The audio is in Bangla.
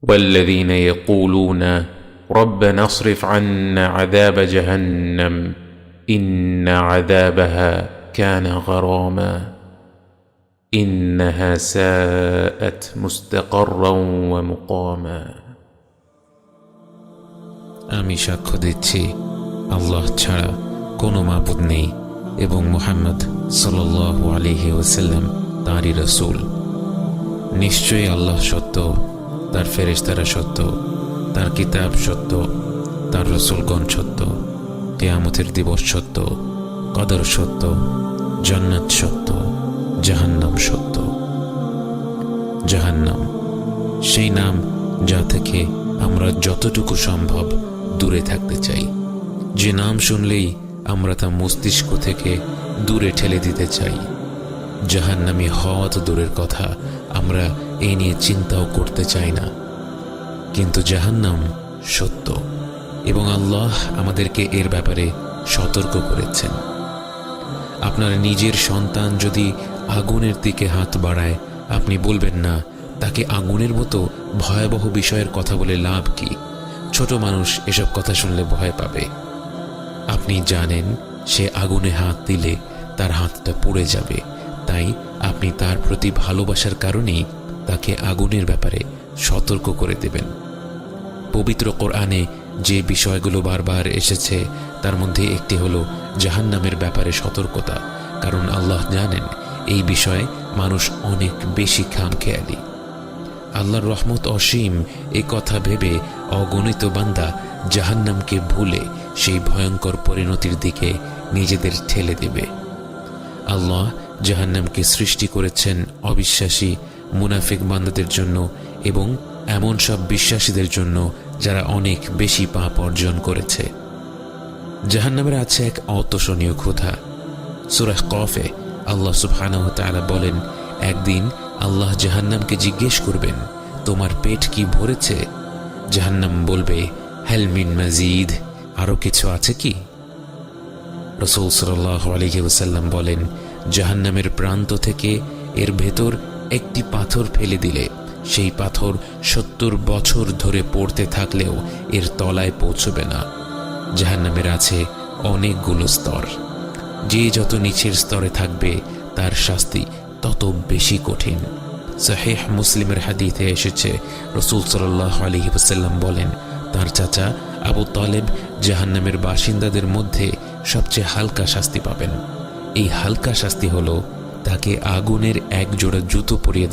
والذين يقولون ربنا اصرف عنا عذاب جهنم إن عذابها كان غراما إنها ساءت مستقرا ومقاما আমি সাক্ষ্য দিচ্ছি আল্লাহ ছাড়া কোনো মাবুদ নেই এবং মুহাম্মদ সাল্লাল্লাহু আলাইহি ওয়াসাল্লাম তাঁরই রাসূল। নিশ্চয়ই আল্লাহ সত্য, তার ফেরেশতারা সত্য, তার কিতাব সত্য, তার রাসূলগণ সত্য, কিয়ামতের দিবস সত্য, কদর সত্য, জান্নাত সত্য, জাহান্নাম সত্য। জাহান্নাম সেই নাম যা থেকে আমরা যতটুকু সম্ভব দূরে থাকতে চাই, যে নাম শুনলেই আমরা তা মস্তিষ্ক থেকে দূরে ঠেলে দিতে চাই। জাহান্নামী হওয়া তো দূরের কথা, আমরা এই নিয়ে চিন্তাও করতে চাই না। কিন্তু জাহান্নাম সত্য এবং আল্লাহ আমাদেরকে এর ব্যাপারে সতর্ক করেছেন। আপনার নিজের সন্তান যদি আগুনের দিকে হাত বাড়ায়, আপনি বলবেন না তাকে আগুনের মতো ভয়াবহ বিষয়ের কথা বলে লাভ কি? ছোট মানুষ এসব কথা শুনলে ভয় পাবে। আপনি জানেন সে আগুনে হাত দিলে তার হাতটা পুড়ে যাবে, তাই আপনি তার প্রতি ভালোবাসার কারণেই তাকে আগুনের ব্যাপারে সতর্ক করে দেবেন। পবিত্র কোরআনে যে বিষয়গুলো বারবার এসেছে তার মধ্যে একটি হলো জাহান্নামের ব্যাপারে সতর্কতা, কারণ আল্লাহ জানেন এই বিষয়ে মানুষ অনেক বেশি খামখেয়ালি। আল্লাহর রহমত অসীম এ কথা ভেবে অগণিত বান্দা জাহান্নামকে ভুলে সেই ভয়ঙ্কর পরিণতির দিকে নিজেদের ঠেলে দেবে। আল্লাহ জাহান্নামকে সৃষ্টি করেছেন অবিশ্বাসী মুনাফিক বান্দাদের জন্য এবং এমন সব বিশ্বাসীদের জন্য যারা অনেক বেশি পাপ অর্জন করেছে। জাহান্নামের আছে এক অতোষণীয় ক্ষুধা। সূরা কফে আল্লাহ সুবহানাহু ওয়া তাআলা বলেন, একদিন আল্লাহ জাহান্নামকে জিজ্ঞেস করবেন, তোমার পেট কি ভরেছে? জাহান্নাম বলবে, হাল মিন মাজিদ, আরো কিছু আছে কি? রাসূল সাল্লাল্লাহু আলাইহি ওয়াসাল্লাম বলেন, জাহান্নামের প্রান্ত থেকে এর ভেতর একটি পাথর ফেলে দিলে সেই পাথর 70 বছর ধরে পড়তে থাকলেও এর তলায় পৌঁছবে না। জাহান্নামের আছে অনেকগুলো স্তর, যে যত নিচের স্তরে থাকবে তার শাস্তি তত বেশি কঠিন। সহিহ মুসলিমের হাদিসে এসেছে, রাসূল সাল্লাল্লাহু আলাইহি ওয়াসাল্লাম বলেন, তার চাচা আবু তালেব জাহান্নামের বাসিন্দাদের মধ্যে সবচেয়ে হালকা শাস্তি পাবেন। এই হালকা শাস্তি হলো তাকে আগুনের এক জোড়া জুতো পরিয়ে